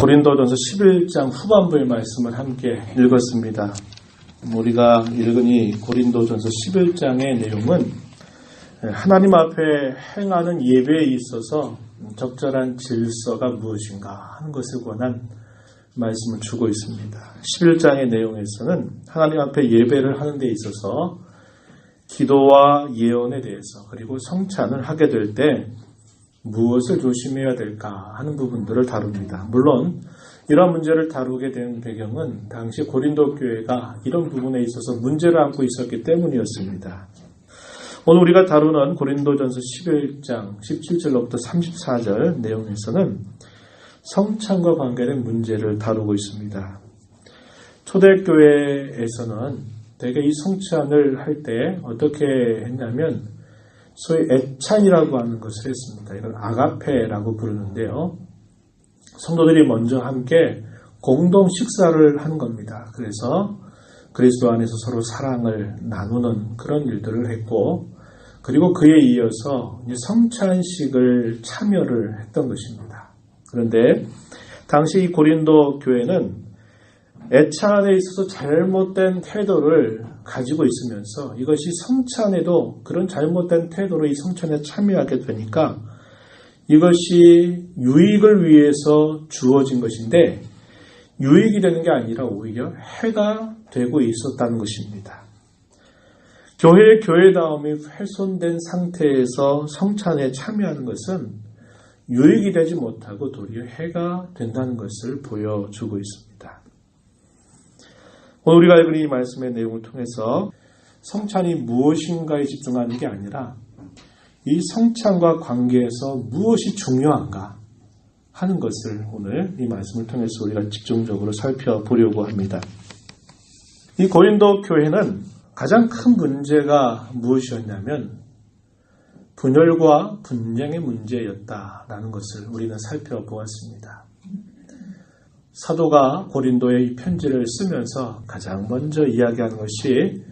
고린도전서 11장 후반부의 말씀을 함께 읽었습니다. 우리가 읽은 이 고린도전서 11장의 내용은 하나님 앞에 행하는 예배에 있어서 적절한 질서가 무엇인가 하는 것에 관한 말씀을 주고 있습니다. 11장의 내용에서는 하나님 앞에 예배를 하는 데 있어서 기도와 예언에 대해서 그리고 성찬을 하게 될 때 무엇을 조심해야 될까 하는 부분들을 다룹니다. 물론 이런 문제를 다루게 된 배경은 당시 고린도 교회가 이런 부분에 있어서 문제를 안고 있었기 때문이었습니다. 오늘 우리가 다루는 고린도전서 11장 17절로부터 34절 내용에서는 성찬과 관계된 문제를 다루고 있습니다. 초대교회에서는 대개 이 성찬을 할 때 어떻게 했냐면 소위 애찬이라고 하는 것을 했습니다. 이걸 아가페라고 부르는데요. 성도들이 먼저 함께 공동 식사를 하는 겁니다. 그래서 그리스도 안에서 서로 사랑을 나누는 그런 일들을 했고, 그리고 그에 이어서 성찬식을 참여를 했던 것입니다. 그런데 당시 이 고린도 교회는 애찬에 있어서 잘못된 태도를 가지고 있으면서 이것이 성찬에도 그런 잘못된 태도로 이 성찬에 참여하게 되니까 이것이 유익을 위해서 주어진 것인데 유익이 되는 게 아니라 오히려 해가 되고 있었다는 것입니다. 교회의 교회다움이 훼손된 상태에서 성찬에 참여하는 것은 유익이 되지 못하고 도리어 해가 된다는 것을 보여주고 있습니다. 오늘 우리가 읽은 이 말씀의 내용을 통해서 성찬이 무엇인가에 집중하는 게 아니라 이 성찬과 관계에서 무엇이 중요한가 하는 것을 오늘 이 말씀을 통해서 우리가 집중적으로 살펴보려고 합니다. 이 고린도 교회는 가장 큰 문제가 무엇이었냐면 분열과 분쟁의 문제였다라는 것을 우리는 살펴보았습니다. 사도가 고린도에 이 편지를 쓰면서 가장 먼저 이야기하는 것이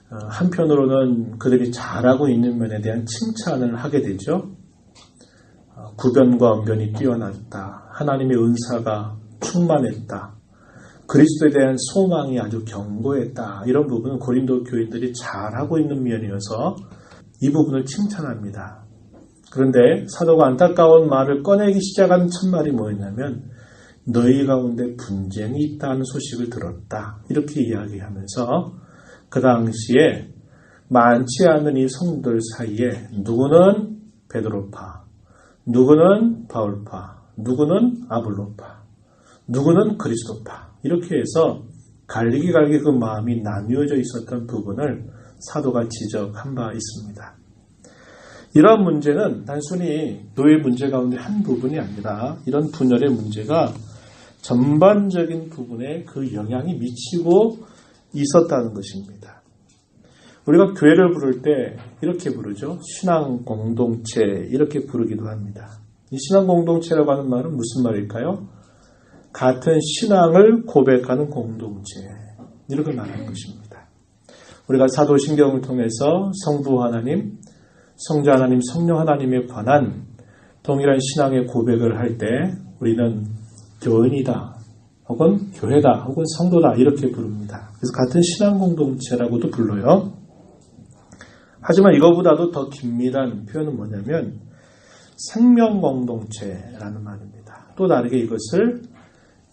한편으로는 그들이 잘하고 있는 면에 대한 칭찬을 하게 되죠. 구변과 언변이 뛰어났다. 하나님의 은사가 충만했다. 그리스도에 대한 소망이 아주 견고했다. 이런 부분은 고린도 교인들이 잘하고 있는 면이어서 이 부분을 칭찬합니다. 그런데 사도가 안타까운 말을 꺼내기 시작한 첫말이 뭐였냐면 너희 가운데 분쟁이 있다는 소식을 들었다. 이렇게 이야기하면서 그 당시에 많지 않은 이 성도들 사이에 누구는 베드로파, 누구는 바울파, 누구는 아볼로파, 누구는 그리스도파 이렇게 해서 갈리기 그 마음이 나뉘어져 있었던 부분을 사도가 지적한 바 있습니다. 이러한 문제는 단순히 교회 문제 가운데 한 부분이 아니라 이런 분열의 문제가 전반적인 부분에 그 영향이 미치고 있었다는 것입니다. 우리가 교회를 부를 때 이렇게 부르죠. 신앙 공동체 이렇게 부르기도 합니다. 이 신앙 공동체라고 하는 말은 무슨 말일까요? 같은 신앙을 고백하는 공동체 이렇게 말하는 것입니다. 우리가 사도신경을 통해서 성부 하나님, 성자 하나님, 성령 하나님에 관한 동일한 신앙의 고백을 할 때 우리는 교인이다, 혹은 교회다, 혹은 성도다 이렇게 부릅니다. 그래서 같은 신앙 공동체라고도 불러요. 하지만 이거보다도 더 긴밀한 표현은 뭐냐면 생명 공동체라는 말입니다. 또 다르게 이것을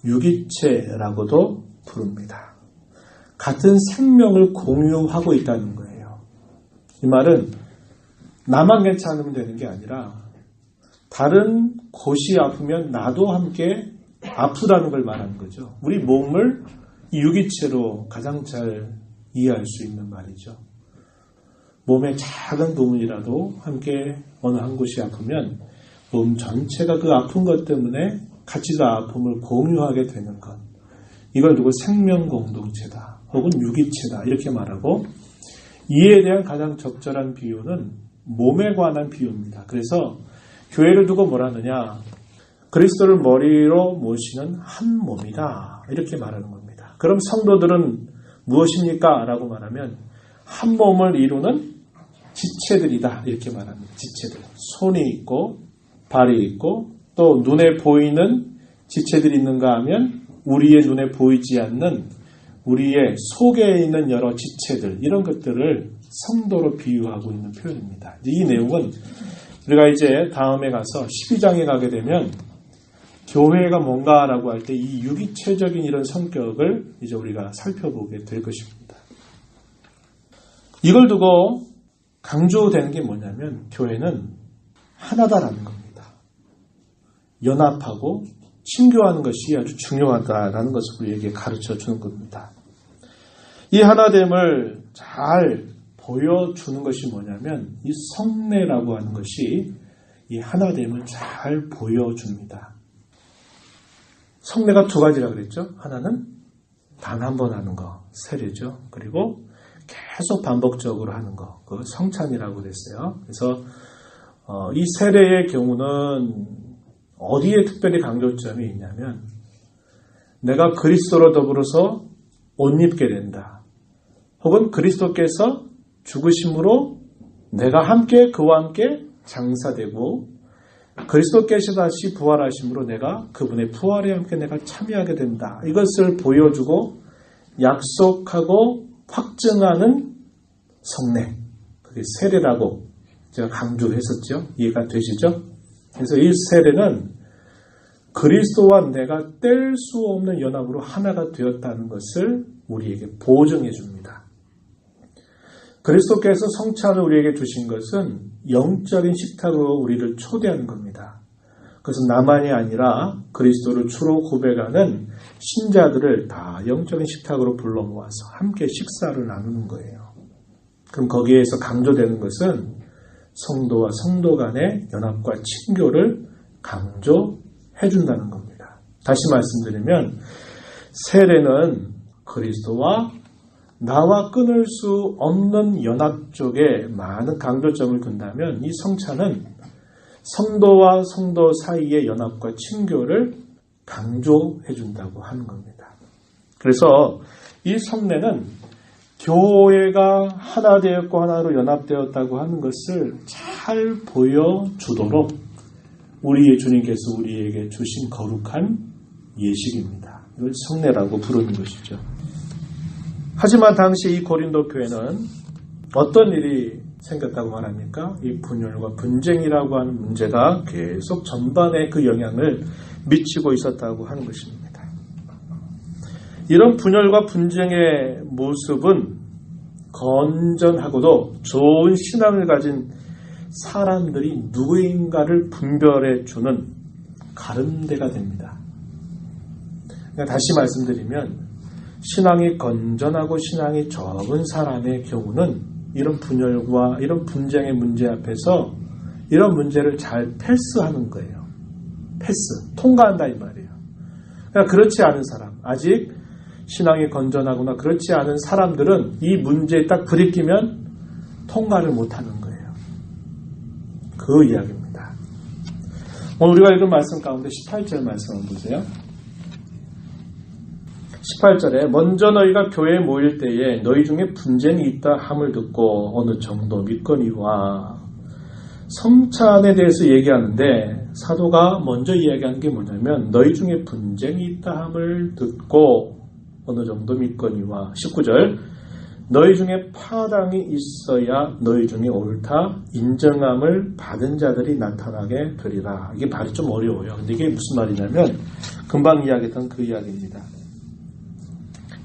유기체라고도 부릅니다. 같은 생명을 공유하고 있다는 거예요. 이 말은 나만 괜찮으면 되는 게 아니라 다른 곳이 아프면 나도 함께 아프다는 걸 말하는 거죠. 우리 몸을 유기체로 가장 잘 이해할 수 있는 말이죠. 몸의 작은 부분이라도 함께 어느 한 곳이 아프면 몸 전체가 그 아픈 것 때문에 같이 그 아픔을 공유하게 되는 것. 이걸 두고 생명 공동체다 혹은 유기체다 이렇게 말하고, 이에 대한 가장 적절한 비유는 몸에 관한 비유입니다. 그래서 교회를 두고 뭐라느냐, 그리스도를 머리로 모시는 한 몸이다 이렇게 말하는 겁니다. 그럼 성도들은 무엇입니까? 라고 말하면 한 몸을 이루는 지체들이다 이렇게 말합니다. 지체들, 손이 있고 발이 있고 또 눈에 보이는 지체들이 있는가 하면 우리의 눈에 보이지 않는 우리의 속에 있는 여러 지체들, 이런 것들을 성도로 비유하고 있는 표현입니다. 이 내용은 우리가 이제 다음에 가서 12장에 가게 되면 교회가 뭔가라고 할 때 이 유기체적인 이런 성격을 이제 우리가 살펴보게 될 것입니다. 이걸 두고 강조되는 게 뭐냐면 교회는 하나다라는 겁니다. 연합하고 친교하는 것이 아주 중요하다라는 것을 우리에게 가르쳐 주는 겁니다. 이 하나됨을 잘 보여주는 것이 뭐냐면 이 성례라고 하는 것이 이 하나됨을 잘 보여줍니다. 성례가 두 가지라 그랬죠. 하나는 단 한 번 하는 거, 세례죠. 그리고 계속 반복적으로 하는 거, 그걸 성찬이라고 그랬어요. 그래서 이 세례의 경우는 어디에 특별히 강조점이 있냐면 내가 그리스도로 더불어서 옷 입게 된다. 혹은 그리스도께서 죽으심으로 내가 함께 그와 함께 장사되고 그리스도께서 다시 부활하심으로 내가 그분의 부활에 함께 내가 참여하게 된다. 이것을 보여주고 약속하고 확증하는 성례, 그게 세례라고 제가 강조했었죠. 이해가 되시죠? 그래서 이 세례는 그리스도와 내가 뗄 수 없는 연합으로 하나가 되었다는 것을 우리에게 보증해 줍니다. 그리스도께서 성찬을 우리에게 주신 것은 영적인 식탁으로 우리를 초대하는 겁니다. 그래서 나만이 아니라 그리스도를 주로 고백하는 신자들을 다 영적인 식탁으로 불러 모아서 함께 식사를 나누는 거예요. 그럼 거기에서 강조되는 것은 성도와 성도 간의 연합과 친교를 강조해 준다는 겁니다. 다시 말씀드리면 세례는 그리스도와 나와 끊을 수 없는 연합 쪽에 많은 강조점을 둔다면 이 성찬은 성도와 성도 사이의 연합과 친교를 강조해 준다고 하는 겁니다. 그래서 이 성례는 교회가 하나 되었고 하나로 연합되었다고 하는 것을 잘 보여주도록 우리의 주님께서 우리에게 주신 거룩한 예식입니다. 이걸 성례라고 부르는 것이죠. 하지만 당시 이 고린도 교회는 어떤 일이 생겼다고 말합니까? 이 분열과 분쟁이라고 하는 문제가 계속 전반에 그 영향을 미치고 있었다고 하는 것입니다. 이런 분열과 분쟁의 모습은 건전하고도 좋은 신앙을 가진 사람들이 누구인가를 분별해 주는 가름대가 됩니다. 그러니까 다시 말씀드리면 신앙이 건전하고 신앙이 적은 사람의 경우는 이런 분열과 이런 분쟁의 문제 앞에서 이런 문제를 잘 패스하는 거예요. 패스, 통과한다 이 말이에요. 그러니까 그렇지 않은 사람, 아직 신앙이 건전하거나 그렇지 않은 사람들은 이 문제에 딱 부딪히면 통과를 못하는 거예요. 그 이야기입니다. 오늘 우리가 읽은 말씀 가운데 18절 말씀 한번 보세요. 18절에 먼저 너희가 교회에 모일 때에 너희 중에 분쟁이 있다 함을 듣고 어느 정도 믿거니와, 성찬에 대해서 얘기하는데 사도가 먼저 이야기하는 게 뭐냐면 너희 중에 분쟁이 있다 함을 듣고 어느 정도 믿거니와, 19절 너희 중에 파당이 있어야 너희 중에 옳다 인정함을 받은 자들이 나타나게 되리라. 이게 발이 좀 어려워요. 근데 이게 무슨 말이냐면 금방 이야기했던 그 이야기입니다.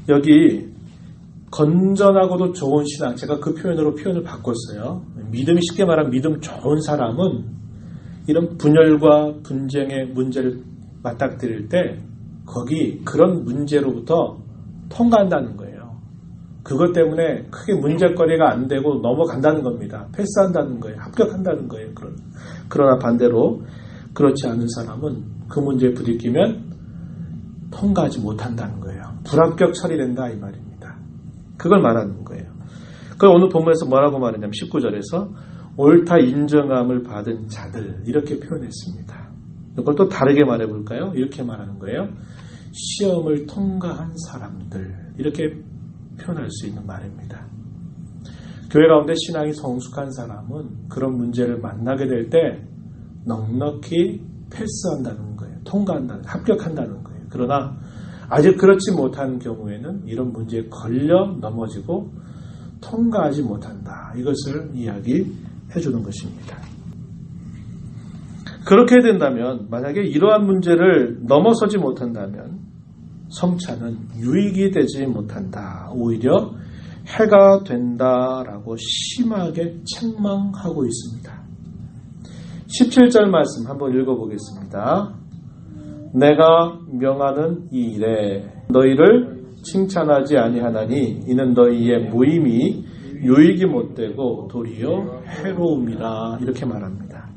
여기 건전하고도 좋은 신앙, 제가 그 표현을 바꿨어요. 믿음이, 쉽게 말하면 믿음 좋은 사람은 이런 분열과 분쟁의 문제를 맞닥뜨릴 때 거기 그런 문제로부터 통과한다는 거예요. 그것 때문에 크게 문제거리가 안 되고 넘어간다는 겁니다. 패스한다는 거예요. 합격한다는 거예요. 그러나 반대로 그렇지 않은 사람은 그 문제에 부딪히면 통과하지 못한다는 거예요. 불합격 처리된다 이 말입니다. 그걸 말하는 거예요. 그걸 오늘 본문에서 뭐라고 말했냐면 19절에서 옳다 인정함을 받은 자들, 이렇게 표현했습니다. 이걸 또 다르게 말해볼까요? 이렇게 말하는 거예요. 시험을 통과한 사람들, 이렇게 표현할 수 있는 말입니다. 교회 가운데 신앙이 성숙한 사람은 그런 문제를 만나게 될 때 넉넉히 패스한다는 거예요. 통과한다는, 합격한다는 거예요. 그러나 아직 그렇지 못한 경우에는 이런 문제에 걸려 넘어지고 통과하지 못한다. 이것을 이야기해 주는 것입니다. 그렇게 된다면, 만약에 이러한 문제를 넘어서지 못한다면 성찬은 유익이 되지 못한다. 오히려 해가 된다라고 심하게 책망하고 있습니다. 17절 말씀 한번 읽어보겠습니다. 내가 명하는 이 일에 너희를 칭찬하지 아니하나니 이는 너희의 모임이 유익이 못되고 도리어 해로움이라. 이렇게 말합니다.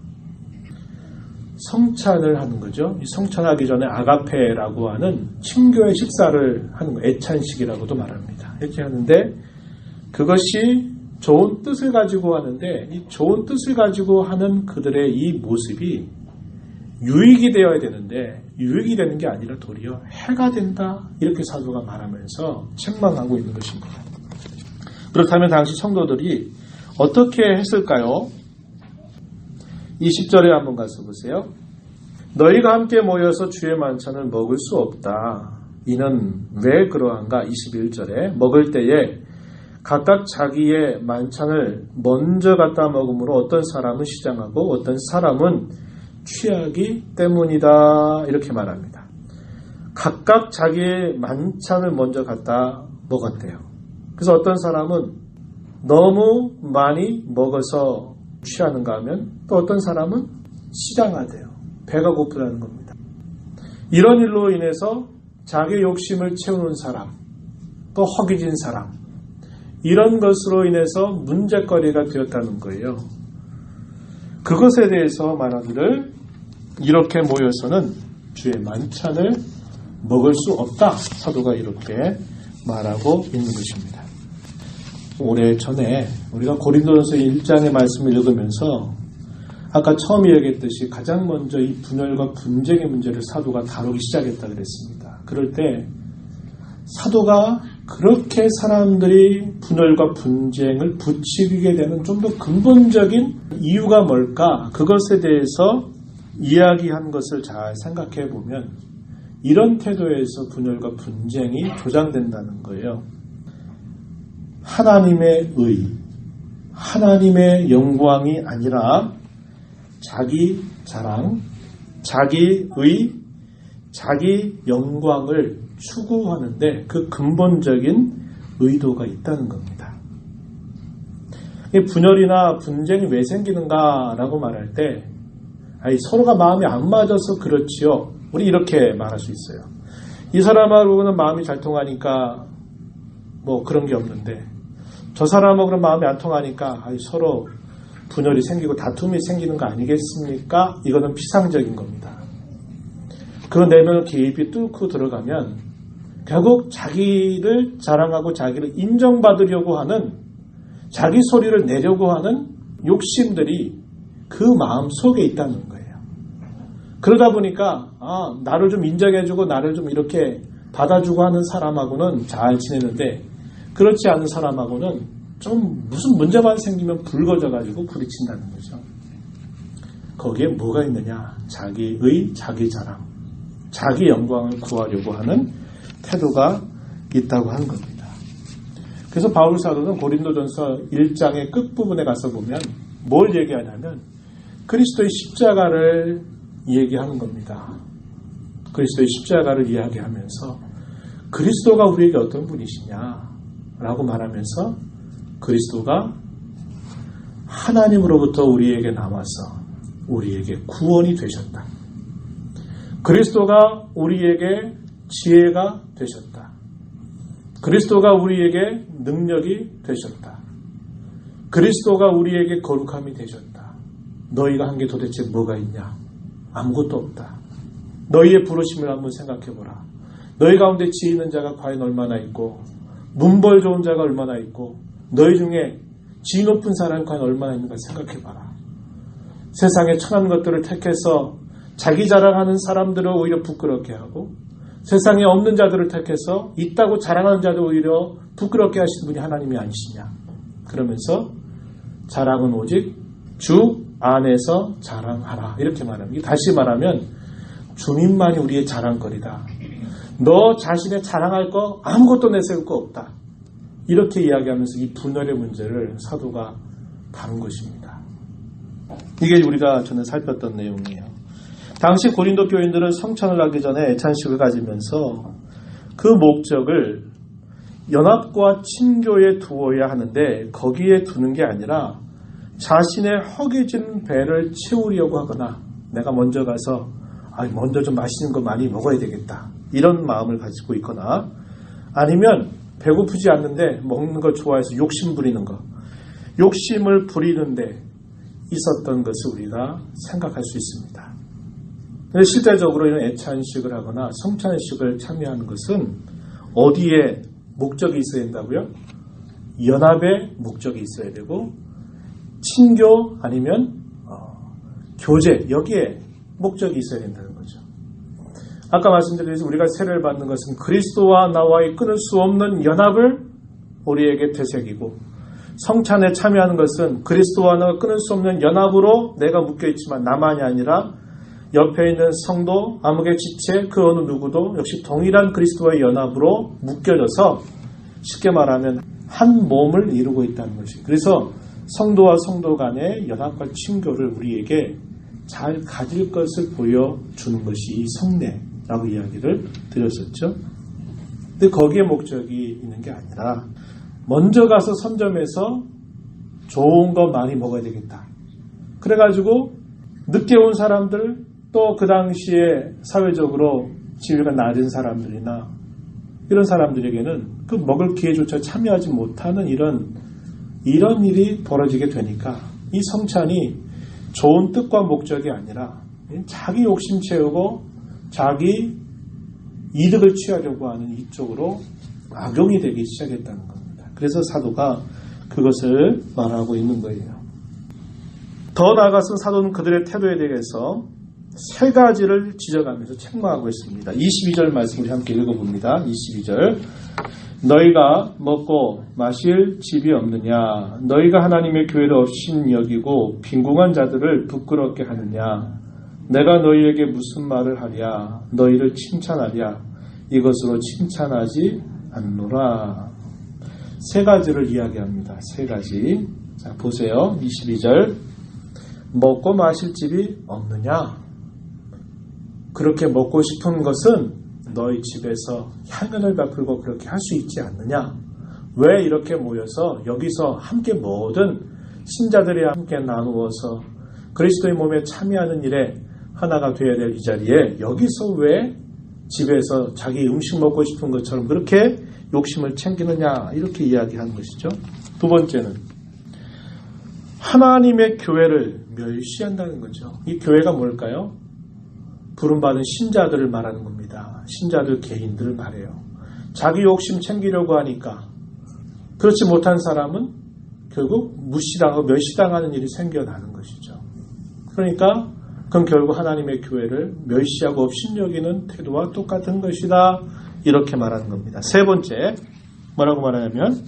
성찬을 하는 거죠. 이 성찬하기 전에 아가페라고 하는 친교의 식사를 하는 거, 애찬식이라고도 말합니다. 이렇게 하는데 그것이 좋은 뜻을 가지고 하는데 이 좋은 뜻을 가지고 하는 그들의 이 모습이 유익이 되어야 되는데 유익이 되는 게 아니라 도리어 해가 된다. 이렇게 사도가 말하면서 책망하고 있는 것입니다. 그렇다면 당시 성도들이 어떻게 했을까요? 20절에 한번 가서 보세요. 너희가 함께 모여서 주의 만찬을 먹을 수 없다. 이는 왜 그러한가? 21절에 먹을 때에 각각 자기의 만찬을 먼저 갖다 먹음으로 어떤 사람은 시장하고 어떤 사람은 취하기 때문이다. 이렇게 말합니다. 각각 자기의 만찬을 먼저 갖다 먹었대요. 그래서 어떤 사람은 너무 많이 먹어서 취하는가 하면 또 어떤 사람은 시장하대요. 배가 고프다는 겁니다. 이런 일로 인해서 자기 욕심을 채우는 사람, 또 허기진 사람, 이런 것으로 인해서 문제거리가 되었다는 거예요. 그것에 대해서 말하기를 이렇게 모여서는 주의 만찬을 먹을 수 없다. 사도가 이렇게 말하고 있는 것입니다. 오래전에 우리가 고린도전서 1장의 말씀을 읽으면서 아까 처음 이야기했듯이 가장 먼저 이 분열과 분쟁의 문제를 사도가 다루기 시작했다 그랬습니다. 그럴 때 사도가 그렇게 사람들이 분열과 분쟁을 부추기게 되는 좀 더 근본적인 이유가 뭘까? 그것에 대해서 이야기한 것을 잘 생각해 보면 이런 태도에서 분열과 분쟁이 조장된다는 거예요. 하나님의 의, 하나님의 영광이 아니라 자기 자랑, 자기 의, 자기 영광을 추구하는데 그 근본적인 의도가 있다는 겁니다. 이 분열이나 분쟁이 왜 생기는가라고 말할 때 서로가 마음이 안 맞아서 그렇지요. 우리 이렇게 말할 수 있어요. 이 사람하고는 마음이 잘 통하니까 뭐 그런 게 없는데 저 사람하고는 마음이 안 통하니까 서로 분열이 생기고 다툼이 생기는 거 아니겠습니까? 이거는 피상적인 겁니다. 그 내면을 깊이 뚫고 들어가면 결국 자기를 자랑하고 자기를 인정받으려고 하는 자기 소리를 내려고 하는 욕심들이 그 마음 속에 있다는 거예요. 그러다 보니까 나를 좀 인정해주고 나를 좀 이렇게 받아주고 하는 사람하고는 잘 지내는데 그렇지 않은 사람하고는 좀 무슨 문제만 생기면 붉어져가지고 부딪힌다는 거죠. 거기에 뭐가 있느냐? 자기의 자기 자랑, 자기 영광을 구하려고 하는 태도가 있다고 하는 겁니다. 그래서 바울 사도는 고린도전서 1장의 끝부분에 가서 보면 뭘 얘기하냐면 그리스도의 십자가를 얘기하는 겁니다. 그리스도의 십자가를 이야기하면서 그리스도가 우리에게 어떤 분이시냐라고 말하면서 그리스도가 하나님으로부터 우리에게 나와서 우리에게 구원이 되셨다. 그리스도가 우리에게 지혜가 되셨다. 그리스도가 우리에게 능력이 되셨다. 그리스도가 우리에게 거룩함이 되셨다. 너희가 한 게 도대체 뭐가 있냐? 아무것도 없다. 너희의 부르심을 한번 생각해보라. 너희 가운데 지혜 있는 자가 과연 얼마나 있고 문벌 좋은 자가 얼마나 있고 너희 중에 지위 높은 사람이 과연 얼마나 있는가 생각해봐라. 세상의 천한 것들을 택해서 자기 자랑하는 사람들을 오히려 부끄럽게 하고 세상에 없는 자들을 택해서 있다고 자랑하는 자들 오히려 부끄럽게 하시는 분이 하나님이 아니시냐. 그러면서 자랑은 오직 주 안에서 자랑하라. 이렇게 말합니다. 다시 말하면 주님만이 우리의 자랑거리다. 너 자신의 자랑할 거 아무것도 내세울 거 없다. 이렇게 이야기하면서 이 분열의 문제를 사도가 다룬 것입니다. 이게 우리가 전에 살폈던 내용이에요. 당시 고린도 교인들은 성찬을 하기 전에 애찬식을 가지면서 그 목적을 연합과 친교에 두어야 하는데 거기에 두는 게 아니라 자신의 허기진 배를 채우려고 하거나 내가 먼저 가서 먼저 좀 맛있는 거 많이 먹어야 되겠다. 이런 마음을 가지고 있거나 아니면 배고프지 않는데 먹는 거 좋아해서 욕심 부리는 거. 욕심을 부리는데 있었던 것을 우리가 생각할 수 있습니다. 근데 실제적으로 이런 애찬식을 하거나 성찬식을 참여하는 것은 어디에 목적이 있어야 된다고요? 연합의 목적이 있어야 되고 친교 아니면 교제 여기에 목적이 있어야 된다는 거죠. 아까 말씀드렸듯이 우리가 세례를 받는 것은 그리스도와 나와의 끊을 수 없는 연합을 우리에게 되새기고 성찬에 참여하는 것은 그리스도와 나와 끊을 수 없는 연합으로 내가 묶여있지만 나만이 아니라 옆에 있는 성도, 암흑의 지체, 그 어느 누구도 역시 동일한 그리스도와의 연합으로 묶여져서 쉽게 말하면 한 몸을 이루고 있다는 것이. 그래서 성도와 성도 간의 연합과 친교를 우리에게 잘 가질 것을 보여주는 것이 이 성례라고 이야기를 드렸었죠. 근데 거기에 목적이 있는 게 아니라 먼저 가서 선점해서 좋은 거 많이 먹어야 되겠다. 그래가지고 늦게 온 사람들 또 그 당시에 사회적으로 지위가 낮은 사람들이나 이런 사람들에게는 그 먹을 기회조차 참여하지 못하는 이런 일이 벌어지게 되니까 이 성찬이 좋은 뜻과 목적이 아니라 자기 욕심 채우고 자기 이득을 취하려고 하는 이쪽으로 악용이 되기 시작했다는 겁니다. 그래서 사도가 그것을 말하고 있는 거예요. 더 나아가서 사도는 그들의 태도에 대해서 세 가지를 지적하면서 책망하고 있습니다. 22절 말씀 우리 함께 읽어봅니다. 22절 너희가 먹고 마실 집이 없느냐? 너희가 하나님의 교회를 없인 여기고 빈궁한 자들을 부끄럽게 하느냐? 내가 너희에게 무슨 말을 하랴? 너희를 칭찬하랴? 이것으로 칭찬하지 않노라. 세 가지를 이야기합니다. 세 가지. 자, 보세요. 22절 먹고 마실 집이 없느냐? 그렇게 먹고 싶은 것은 너희 집에서 향연을 베풀고 그렇게 할 수 있지 않느냐? 왜 이렇게 모여서 여기서 함께 모든 신자들이 함께 나누어서 그리스도의 몸에 참여하는 일에 하나가 되어야 될 이 자리에 여기서 왜 집에서 자기 음식 먹고 싶은 것처럼 그렇게 욕심을 챙기느냐? 이렇게 이야기하는 것이죠. 두 번째는 하나님의 교회를 멸시한다는 거죠. 이 교회가 뭘까요? 부름받은 신자들을 말하는 겁니다. 신자들 개인들을 말해요. 자기 욕심 챙기려고 하니까 그렇지 못한 사람은 결국 무시당하고 멸시당하는 일이 생겨나는 것이죠. 그러니까 그건 결국 하나님의 교회를 멸시하고 업신여기는 태도와 똑같은 것이다. 이렇게 말하는 겁니다. 세 번째 뭐라고 말하냐면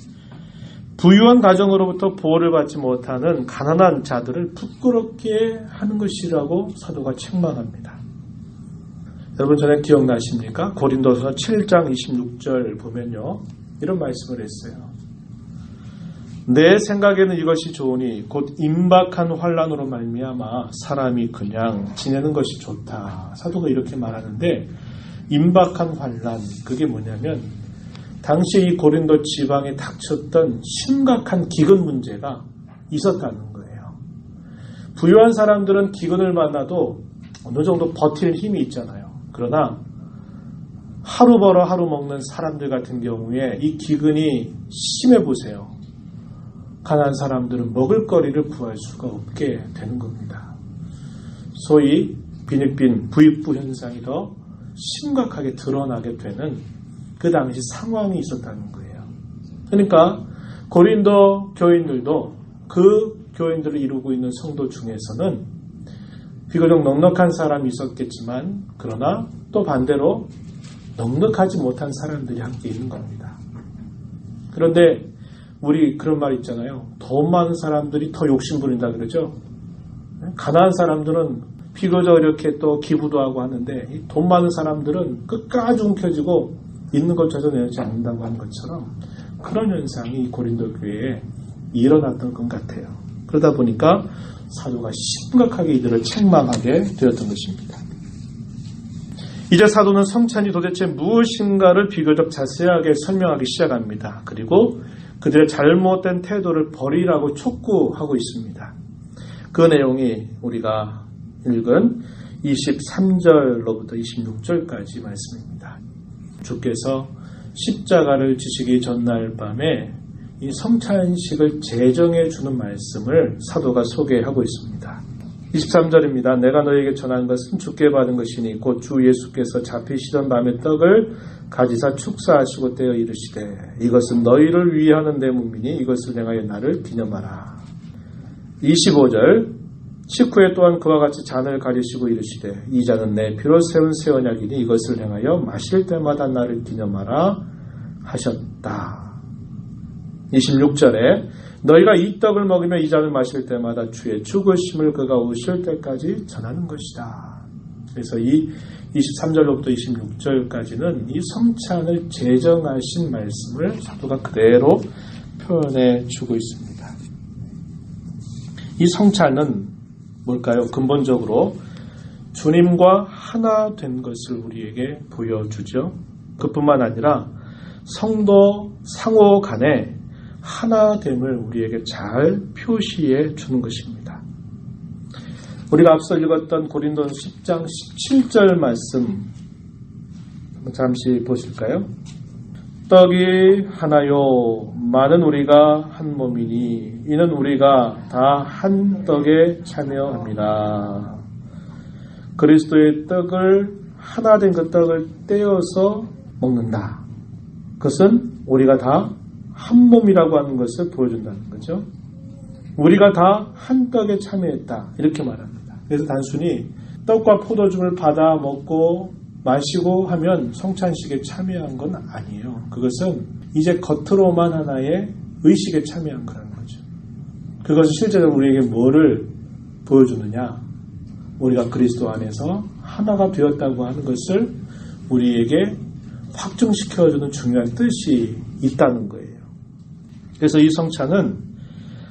부유한 가정으로부터 보호를 받지 못하는 가난한 자들을 부끄럽게 하는 것이라고 사도가 책망합니다. 여러분 전에 기억나십니까? 고린도서 7장 26절 보면요. 이런 말씀을 했어요. 내 생각에는 이것이 좋으니 곧 임박한 환난으로 말미암아 사람이 그냥 지내는 것이 좋다. 사도가 이렇게 말하는데 임박한 환난 그게 뭐냐면 당시 이 고린도 지방에 닥쳤던 심각한 기근 문제가 있었다는 거예요. 부유한 사람들은 기근을 만나도 어느 정도 버틸 힘이 있잖아요. 그러나 하루 벌어 하루 먹는 사람들 같은 경우에 이 기근이 심해 보세요. 가난한 사람들은 먹을거리를 구할 수가 없게 되는 겁니다. 소위 빈익빈 부익부 현상이 더 심각하게 드러나게 되는 그 당시 상황이 있었다는 거예요. 그러니까 고린도 교인들도 그 교인들을 이루고 있는 성도 중에서는 비교적 넉넉한 사람이 있었겠지만 그러나 또 반대로 넉넉하지 못한 사람들이 함께 있는 겁니다. 그런데 우리 그런 말 있잖아요. 돈 많은 사람들이 더 욕심 부린다 그러죠. 가난한 사람들은 비교적 이렇게 또 기부도 하고 하는데 이 돈 많은 사람들은 끝까지 움켜쥐고 있는 걸 젖어내지 않는다고 하는 것처럼 그런 현상이 고린도 교회에 일어났던 것 같아요. 그러다 보니까 사도가 심각하게 이들을 책망하게 되었던 것입니다. 이제 사도는 성찬이 도대체 무엇인가를 비교적 자세하게 설명하기 시작합니다. 그리고 그들의 잘못된 태도를 버리라고 촉구하고 있습니다. 그 내용이 우리가 읽은 23절로부터 26절까지 말씀입니다. 주께서 십자가를 지시기 전날 밤에 이 성찬식을 제정해 주는 말씀을 사도가 소개하고 있습니다. 23절입니다. 내가 너에게 전한 것은 주께 받은 것이니 곧 주 예수께서 잡히시던 밤에 떡을 가지사 축사하시고 떼어 이르시되 이것은 너희를 위하는 내 몸이니 이것을 행하여 나를 기념하라. 25절 식후에 또한 그와 같이 잔을 가리시고 이르시되 이 잔은 내 피로 세운 새 언약이니 이것을 행하여 마실 때마다 나를 기념하라 하셨다. 26절에 너희가 이 떡을 먹으며 이 잔을 마실 때마다 주의 죽으심을 그가 오실 때까지 전하는 것이다. 그래서 이 23절로부터 26절까지는 이 성찬을 제정하신 말씀을 사도가 그대로 표현해 주고 있습니다. 이 성찬은 뭘까요? 근본적으로 주님과 하나 된 것을 우리에게 보여주죠. 그뿐만 아니라 성도 상호 간에 하나됨을 우리에게 잘 표시해 주는 것입니다. 우리가 앞서 읽었던 고린도서 10장 17절 말씀 잠시 보실까요? 떡이 하나요 많은 우리가 한 몸이니 이는 우리가 다 한 떡에 참여합니다. 그리스도의 떡을 하나 된 그 떡을 떼어서 먹는다. 그것은 우리가 다 한 몸이라고 하는 것을 보여준다는 거죠. 우리가 다 한 떡에 참여했다. 이렇게 말합니다. 그래서 단순히 떡과 포도주를 받아 먹고 마시고 하면 성찬식에 참여한 건 아니에요. 그것은 이제 겉으로만 하나의 의식에 참여한 거라는 거죠. 그것은 실제로 우리에게 뭐를 보여주느냐? 우리가 그리스도 안에서 하나가 되었다고 하는 것을 우리에게 확증시켜주는 중요한 뜻이 있다는 거예요. 그래서 이 성찬은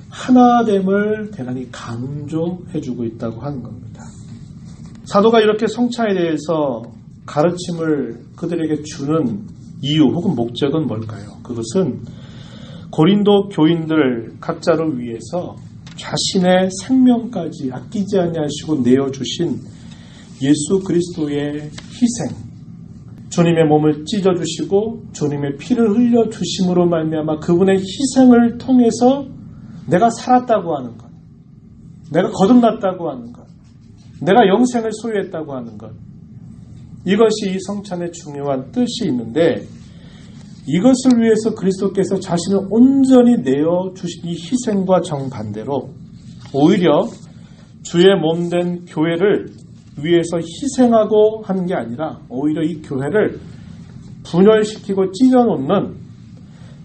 하나됨을 대단히 강조해주고 있다고 하는 겁니다. 사도가 이렇게 성찬에 대해서 가르침을 그들에게 주는 이유 혹은 목적은 뭘까요? 그것은 고린도 교인들 각자를 위해서 자신의 생명까지 아끼지 아니하시고 내어주신 예수 그리스도의 희생, 주님의 몸을 찢어주시고 주님의 피를 흘려주심으로 말미암아 그분의 희생을 통해서 내가 살았다고 하는 것, 내가 거듭났다고 하는 것, 내가 영생을 소유했다고 하는 것, 이것이 이 성찬의 중요한 뜻이 있는데 이것을 위해서 그리스도께서 자신을 온전히 내어주신 이 희생과 정반대로 오히려 주의 몸된 교회를 위해서 희생하고 하는 게 아니라 오히려 이 교회를 분열시키고 찢어놓는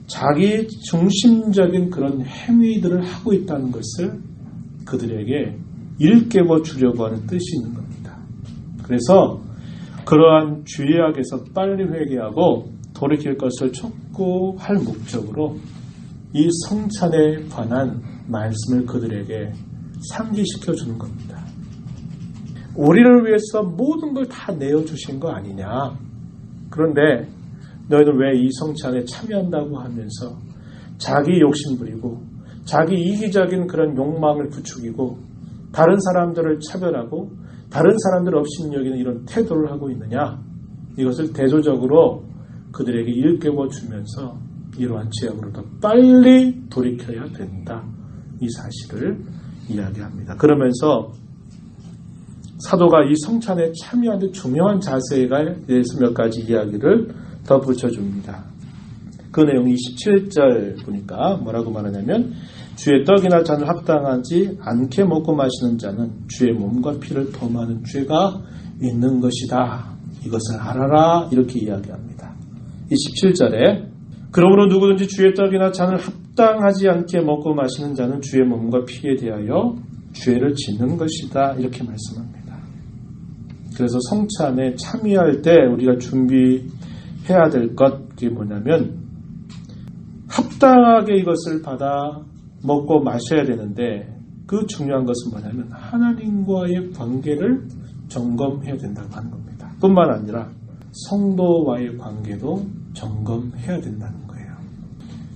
자기 중심적인 그런 행위들을 하고 있다는 것을 그들에게 일깨워 주려고 하는 뜻이 있는 겁니다. 그래서 그러한 죄악에서 빨리 회개하고 돌이킬 것을 촉구할 목적으로 이 성찬에 관한 말씀을 그들에게 상기시켜 주는 겁니다. 우리를 위해서 모든 걸 다 내어주신 거 아니냐. 그런데 너희는 왜 이 성찬에 참여한다고 하면서 자기 욕심 부리고 자기 이기적인 그런 욕망을 부추기고 다른 사람들을 차별하고 다른 사람들 없이 여기는 이런 태도를 하고 있느냐. 이것을 대조적으로 그들에게 일깨워 주면서 이러한 죄악으로부터 빨리 돌이켜야 된다. 이 사실을 이야기합니다. 그러면서 사도가 이 성찬에 참여하는 중요한 자세에 대해서 몇 가지 이야기를 더 붙여줍니다. 그 내용 27절 보니까 뭐라고 말하냐면 주의 떡이나 잔을 합당하지 않게 먹고 마시는 자는 주의 몸과 피를 범하는 죄가 있는 것이다. 이것을 알아라. 이렇게 이야기합니다. 27절에 그러므로 누구든지 주의 떡이나 잔을 합당하지 않게 먹고 마시는 자는 주의 몸과 피에 대하여 죄를 짓는 것이다. 이렇게 말씀합니다. 그래서 성찬에 참여할 때 우리가 준비해야 될 것이 뭐냐면 합당하게 이것을 받아 먹고 마셔야 되는데 그 중요한 것은 뭐냐면 하나님과의 관계를 점검해야 된다고 하는 겁니다. 뿐만 아니라 성도와의 관계도 점검해야 된다는 거예요.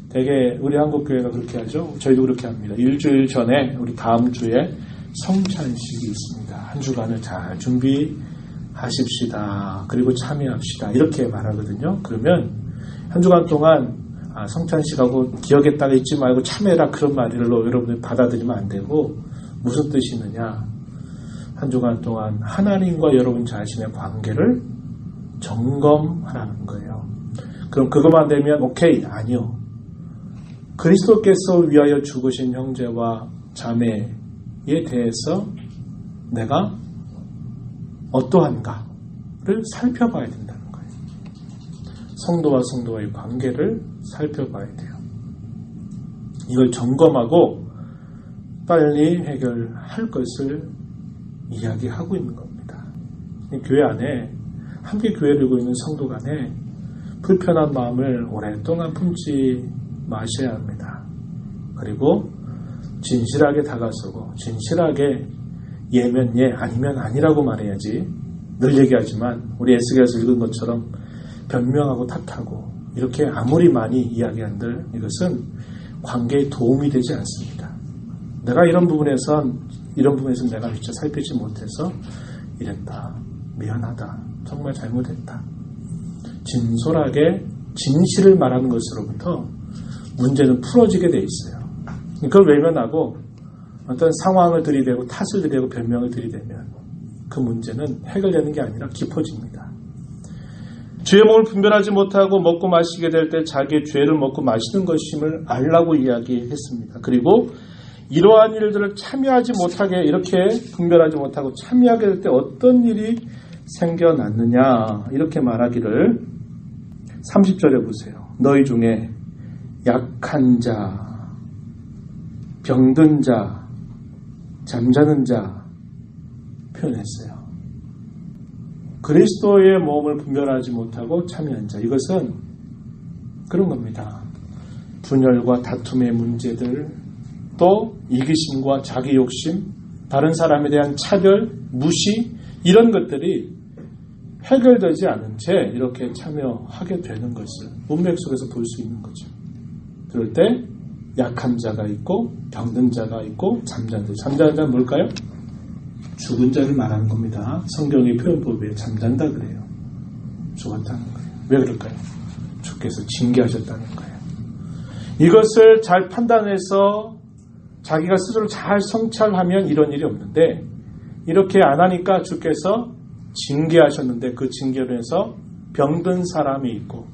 되게 우리 한국교회가 그렇게 하죠. 저희도 그렇게 합니다. 일주일 전에 우리 다음 주에 성찬식이 있습니다. 한 주간을 잘 준비하십시다. 그리고 참여합시다. 이렇게 말하거든요. 그러면 한 주간 동안 성찬식하고 기억했다가 잊지 말고 참여해라 그런 말로 여러분이 받아들이면 안 되고 무슨 뜻이 있느냐. 한 주간 동안 하나님과 여러분 자신의 관계를 점검하라는 거예요. 그럼 그것만 되면 오케이? 아니요. 그리스도께서 위하여 죽으신 형제와 자매에 대해서 내가 어떠한가를 살펴봐야 된다는 거예요. 성도와 성도와의 관계를 살펴봐야 돼요. 이걸 점검하고 빨리 해결할 것을 이야기하고 있는 겁니다. 교회 안에 함께 교회를 이루고 있는 성도 간에 불편한 마음을 오랫동안 품지 마셔야 합니다. 그리고 진실하게 다가서고 진실하게 예면 예 아니면 아니라고 말해야지. 늘 얘기하지만 우리 에스겔에서 읽은 것처럼 변명하고 탓하고 이렇게 아무리 많이 이야기한들 이것은 관계에 도움이 되지 않습니다. 내가 이런 부분에서 내가 미처 살피지 못해서 이랬다. 미안하다. 정말 잘못했다. 진솔하게 진실을 말하는 것으로부터 문제는 풀어지게 돼 있어요. 그걸 외면하고 어떤 상황을 들이대고 탓을 들이대고 변명을 들이대면 그 문제는 해결되는 게 아니라 깊어집니다. 죄의 몸을 분별하지 못하고 먹고 마시게 될 때 자기의 죄를 먹고 마시는 것임을 알라고 이야기했습니다. 그리고 이러한 일들을 참여하지 못하게 이렇게 분별하지 못하고 참여하게 될 때 어떤 일이 생겨났느냐 이렇게 말하기를 30절에 보세요. 너희 중에 약한 자, 병든 자, 잠자는 자 표현했어요. 그리스도의 몸을 분별하지 못하고 참여한 자. 이것은 그런 겁니다. 분열과 다툼의 문제들, 또 이기심과 자기 욕심, 다른 사람에 대한 차별, 무시 이런 것들이 해결되지 않은 채 이렇게 참여하게 되는 것을 문맥 속에서 볼 수 있는 거죠. 그럴 때 약한 자가 있고 병든 자가 있고 잠자는 자. 잠자는 자는 뭘까요? 죽은 자를 말하는 겁니다. 성경의 표현법에 잠잔다 그래요. 죽었다는 거예요. 왜 그럴까요? 주께서 징계하셨다는 거예요. 이것을 잘 판단해서 자기가 스스로 잘 성찰하면 이런 일이 없는데 이렇게 안 하니까 주께서 징계하셨는데 그 징계로 해서 병든 사람이 있고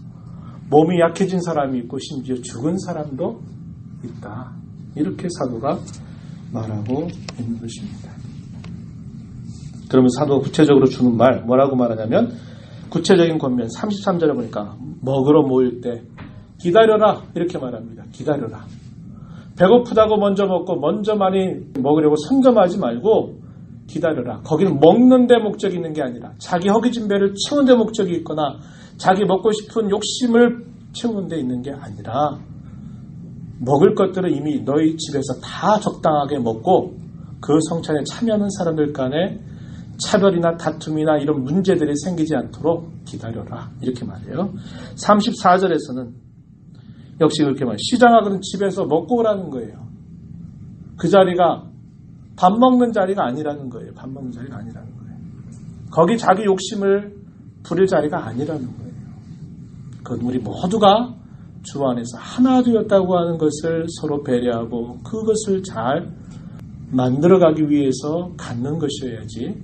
몸이 약해진 사람이 있고 심지어 죽은 사람도 있다. 이렇게 사도가 말하고 있는 것입니다. 그러면 사도가 구체적으로 주는 말 뭐라고 말하냐면 구체적인 권면 33절에 보니까 먹으러 모일 때 기다려라 이렇게 말합니다. 기다려라. 배고프다고 먼저 먹고 먼저 많이 먹으려고 선점하지 말고 기다려라. 거기는 먹는 데 목적이 있는 게 아니라 자기 허기진 배를 채우는 데 목적이 있거나 자기 먹고 싶은 욕심을 채우는 데 있는 게 아니라 먹을 것들은 이미 너희 집에서 다 적당하게 먹고 그 성찬에 참여하는 사람들 간에 차별이나 다툼이나 이런 문제들이 생기지 않도록 기다려라. 이렇게 말해요. 34절에서는 역시 그렇게 말해요. 시장하거든 집에서 먹고 오라는 거예요. 그 자리가 밥 먹는 자리가 아니라는 거예요. 밥 먹는 자리가 아니라는 거예요. 거기 자기 욕심을 부릴 자리가 아니라는 거예요. 그건 우리 모두가 주 안에서 하나 되었다고 하는 것을 서로 배려하고 그것을 잘 만들어가기 위해서 갖는 것이어야지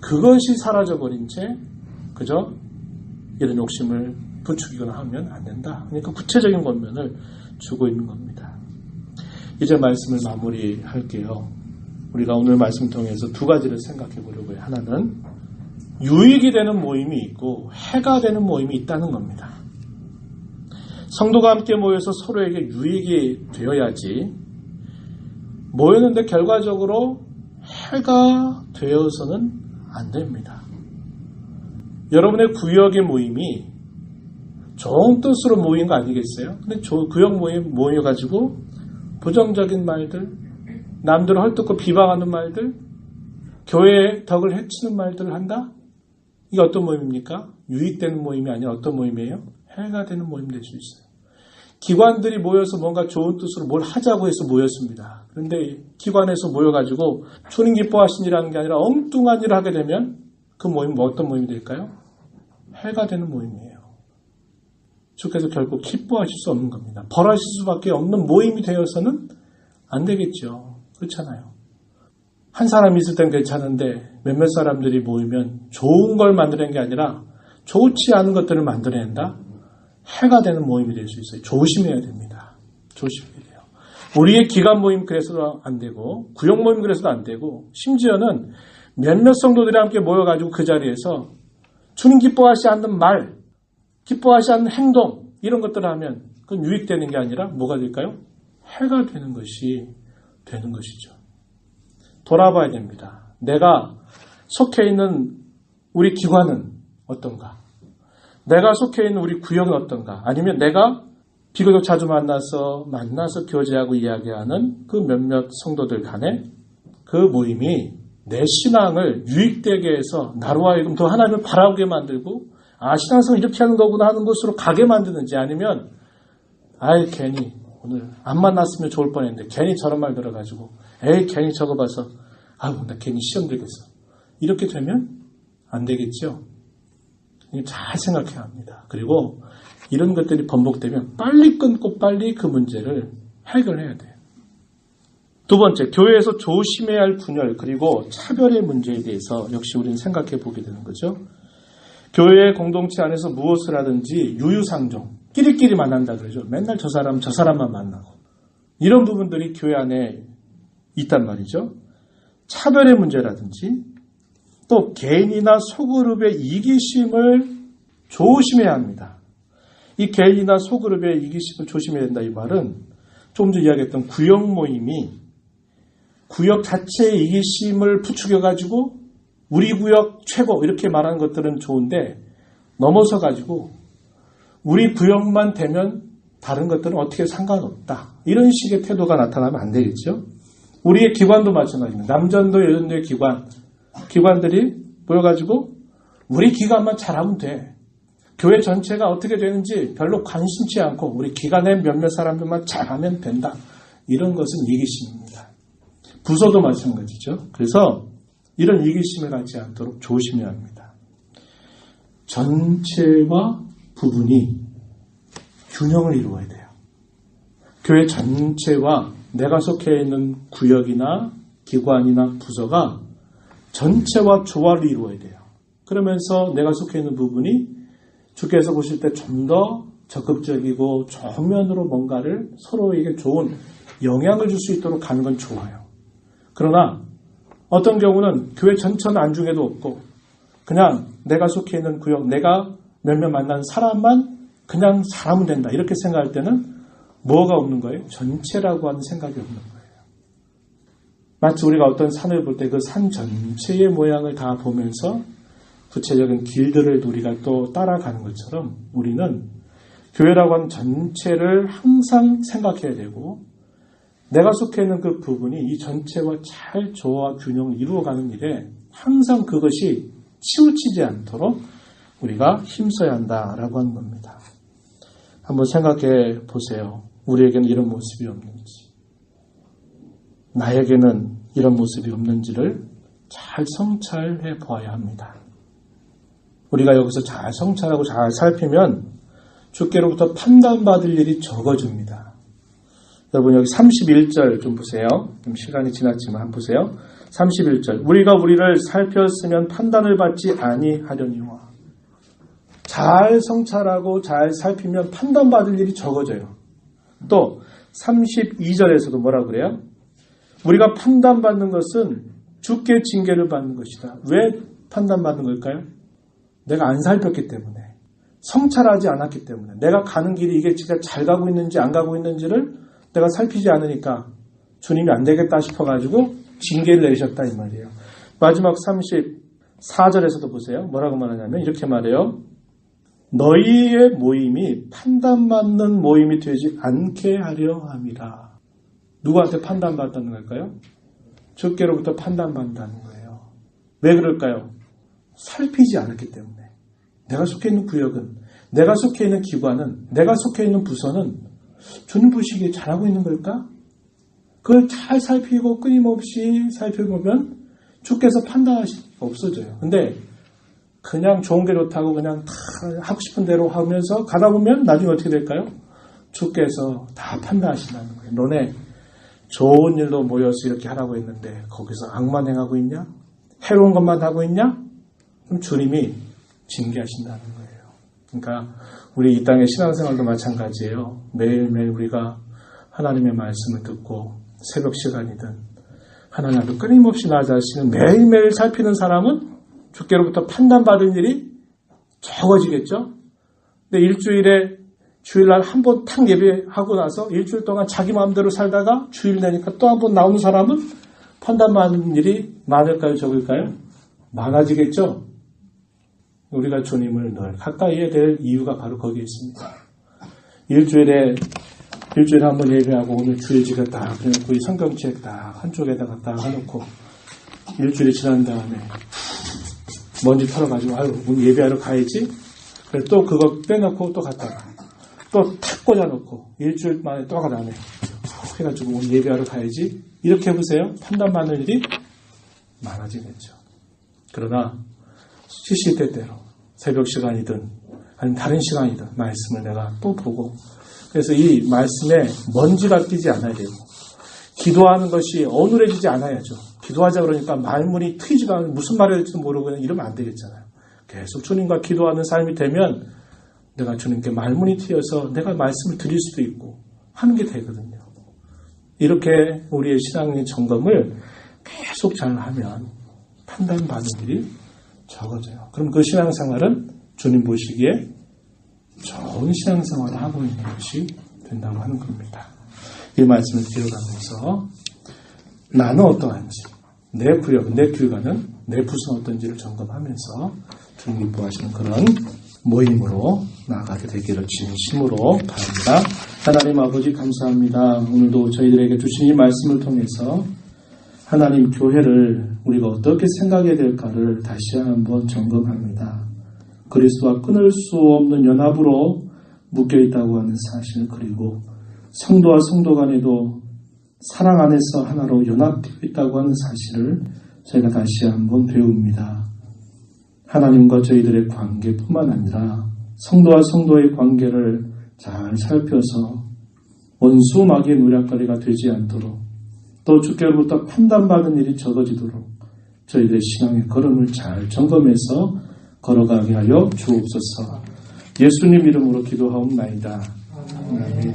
그것이 사라져버린 채 그저 이런 욕심을 부추기거나 하면 안 된다. 그러니까 구체적인 권면을 주고 있는 겁니다. 이제 말씀을 마무리할게요. 우리가 오늘 말씀 통해서 두 가지를 생각해 보려고 해요. 하나는 유익이 되는 모임이 있고 해가 되는 모임이 있다는 겁니다. 성도가 함께 모여서 서로에게 유익이 되어야지 모였는데 결과적으로 해가 되어서는 안 됩니다. 여러분의 구역의 모임이 좋은 뜻으로 모인 거 아니겠어요? 근데 구역 모여가지고 부정적인 말들, 남들을 헐뜯고 비방하는 말들, 교회의 덕을 해치는 말들을 한다? 이게 어떤 모임입니까? 유익되는 모임이 아니라 어떤 모임이에요? 해가 되는 모임 될 수 있어요. 기관들이 모여서 뭔가 좋은 뜻으로 뭘 하자고 해서 모였습니다. 그런데 기관에서 모여가지고 주님 기뻐하신 일하는 게 아니라 엉뚱한 일을 하게 되면 그 모임은 어떤 모임이 될까요? 해가 되는 모임이에요. 주께서 결국 기뻐하실 수 없는 겁니다. 벌하실 수밖에 없는 모임이 되어서는 안 되겠죠. 그렇잖아요. 한 사람이 있을 땐 괜찮은데 몇몇 사람들이 모이면 좋은 걸 만드는 게 아니라 좋지 않은 것들을 만들어낸다? 해가 되는 모임이 될 수 있어요. 조심해야 됩니다. 조심해야 돼요. 우리의 기관 모임 그래서도 안 되고 구역 모임 그래서도 안 되고 심지어는 몇몇 성도들이 함께 모여가지고 그 자리에서 주님 기뻐하지 않는 말, 기뻐하지 않는 행동 이런 것들을 하면 그건 유익되는 게 아니라 뭐가 될까요? 해가 되는 것이죠. 돌아봐야 됩니다. 내가 속해 있는 우리 기관은 어떤가? 내가 속해 있는 우리 구역은 어떤가? 아니면 내가 비교적 자주 만나서 교제하고 이야기하는 그 몇몇 성도들 간에 그 모임이 내 신앙을 유익되게 해서 나로 하여금 더 하나님을 바라보게 만들고 신앙생활 이렇게 하는 거구나 하는 것으로 가게 만드는지 아니면 괜히 오늘 안 만났으면 좋을 뻔했는데 괜히 저런 말 들어가지고 괜히 저거 봐서 나 괜히 시험 들겠어. 이렇게 되면 안 되겠죠. 잘 생각해야 합니다. 그리고 이런 것들이 번복되면 빨리 끊고 빨리 그 문제를 해결해야 돼요. 두 번째, 교회에서 조심해야 할 분열 그리고 차별의 문제에 대해서 역시 우리는 생각해 보게 되는 거죠. 교회 공동체 안에서 무엇을 하든지 유유상종, 끼리끼리 만난다 그러죠. 맨날 저 사람만 만나고. 이런 부분들이 교회 안에 있단 말이죠. 차별의 문제라든지 또 개인이나 소그룹의 이기심을 조심해야 합니다. 이 개인이나 소그룹의 이기심을 조심해야 된다 이 말은 조금 전에 이야기했던 구역 모임이 구역 자체의 이기심을 부추겨가지고 우리 구역 최고 이렇게 말하는 것들은 좋은데 넘어서 가지고 우리 구역만 되면 다른 것들은 어떻게 상관없다. 이런 식의 태도가 나타나면 안 되겠죠. 우리의 기관도 마찬가지입니다. 남전도 여전도의 기관들이 모여가지고 우리 기관만 잘하면 돼. 교회 전체가 어떻게 되는지 별로 관심치 않고 우리 기관의 몇몇 사람들만 잘하면 된다. 이런 것은 이기심입니다. 부서도 마찬가지죠. 그래서 이런 이기심을 갖지 않도록 조심해야 합니다. 전체와 부분이 균형을 이루어야 돼요. 교회 전체와 내가 속해 있는 구역이나 기관이나 부서가 전체와 조화를 이루어야 돼요. 그러면서 내가 속해 있는 부분이 주께서 보실 때 좀 더 적극적이고 정면으로 뭔가를 서로에게 좋은 영향을 줄 수 있도록 가는 건 좋아요. 그러나 어떤 경우는 교회 전체는 안중에도 없고 그냥 내가 속해 있는 구역, 내가 몇몇 만난 사람만 그냥 잘하면 된다. 이렇게 생각할 때는 뭐가 없는 거예요? 전체라고 하는 생각이 없는 거예요. 마치 우리가 어떤 산을 볼 때 그 산 전체의 모양을 다 보면서 구체적인 길들을 우리가 또 따라가는 것처럼 우리는 교회라고 하는 전체를 항상 생각해야 되고 내가 속해 있는 그 부분이 이 전체와 잘 조화 균형을 이루어가는 일에 항상 그것이 치우치지 않도록 우리가 힘써야 한다라고 하는 겁니다. 한번 생각해 보세요. 우리에게는 이런 모습이 없는지, 나에게는 이런 모습이 없는지를 잘 성찰해 보아야 합니다. 우리가 여기서 잘 성찰하고 잘 살피면 주께로부터 판단받을 일이 적어집니다. 여러분 여기 31절 좀 보세요. 좀 시간이 지났지만 한번 보세요. 31절 우리가 우리를 살폈으면 판단을 받지 아니하려니와. 잘 성찰하고 잘 살피면 판단받을 일이 적어져요. 또 32절에서도 뭐라 그래요? 우리가 판단받는 것은 주께 징계를 받는 것이다. 왜 판단받는 걸까요? 내가 안 살폈기 때문에, 성찰하지 않았기 때문에, 내가 가는 길이 이게 진짜 잘 가고 있는지 안 가고 있는지를 내가 살피지 않으니까 주님이 안 되겠다 싶어가지고 징계를 내리셨다 이 말이에요. 마지막 4절에서도 보세요. 뭐라고 말하냐면 이렇게 말해요. 너희의 모임이 판단받는 모임이 되지 않게 하려 함이라. 누구한테 판단받는 걸까요? 주께로부터 판단받는다는 거예요. 왜 그럴까요? 살피지 않았기 때문에. 내가 속해 있는 구역은, 내가 속해 있는 기관은, 내가 속해 있는 부서는 주님 보시기에 잘하고 있는 걸까? 그걸 잘 살피고 끊임없이 살펴보면 주께서 판단하실 수가 없어져요. 근데 그냥 좋은 게 좋다고 그냥 다 하고 싶은 대로 하면서 가다 보면 나중에 어떻게 될까요? 주께서 다 판단하신다는 거예요. 너네 좋은 일로 모여서 이렇게 하라고 했는데 거기서 악만 행하고 있냐? 해로운 것만 하고 있냐? 그럼 주님이 징계하신다는 거예요. 그러니까 우리 이 땅의 신앙생활도 마찬가지예요. 매일매일 우리가 하나님의 말씀을 듣고 새벽 시간이든 하나님 앞에 끊임없이 나 자신을 매일매일 살피는 사람은 주께로부터 판단받을 일이 적어지겠죠. 근데 일주일에 주일날 한 번 탁 예배하고 나서 일주일 동안 자기 마음대로 살다가 주일 되니까 또 한 번 나오는 사람은 판단받는 일이 많을까요? 적을까요? 많아지겠죠. 우리가 주님을 늘 가까이 해야 될 이유가 바로 거기에 있습니다. 일주일에 한 번 예배하고 오늘 주일지가 딱 그래놓고 이 성경책 딱 한쪽에다가 딱 해놓고 일주일이 지난 다음에 먼지 털어가지고 아유 오늘 예배하러 가야지. 그래서 또 그거 빼놓고 또 갔다가 또 탁 꽂아놓고 일주일 만에 또 가다음에 해가지고 오늘 예배하러 가야지. 이렇게 해보세요. 판단받는 일이 많아지겠죠. 그러나 시시때때로 새벽 시간이든 아니면 다른 시간이든 말씀을 내가 또 보고 그래서 이 말씀에 먼지가 끼지 않아야 되고 기도하는 것이 어눌해지지 않아야죠. 기도하자 그러니까 말문이 트이지가 않아요. 무슨 말을 할지도 모르고 그냥 이러면 안 되겠잖아요. 계속 주님과 기도하는 삶이 되면 내가 주님께 말문이 트여서 내가 말씀을 드릴 수도 있고 하는 게 되거든요. 이렇게 우리의 신앙의 점검을 계속 잘 하면 판단받는 일이 적어져요. 그럼 그 신앙생활은 주님 보시기에 좋은 신앙생활을 하고 있는 것이 된다고 하는 겁니다. 이 말씀을 기억하면서 나는 어떠한지, 내 구역, 내 교회는, 내 부서는 어떤지를 점검하면서 주님 기뻐하시는 그런 모임으로 나아가게 되기를 진심으로 바랍니다. 하나님 아버지 감사합니다. 오늘도 저희들에게 주신 이 말씀을 통해서 하나님 교회를 우리가 어떻게 생각해야 될까를 다시 한번 점검합니다. 그리스도와 끊을 수 없는 연합으로 묶여있다고 하는 사실, 그리고 성도와 성도 간에도 사랑 안에서 하나로 연합되어 있다고 하는 사실을 저희가 다시 한번 배웁니다. 하나님과 저희들의 관계뿐만 아니라 성도와 성도의 관계를 잘 살펴서 원수 마귀의 노략거리가 되지 않도록 또 주께로부터 판단받는 일이 적어지도록 저희들의 신앙의 걸음을 잘 점검해서 걸어가게 하여 주옵소서. 예수님 이름으로 기도하옵나이다. 아멘.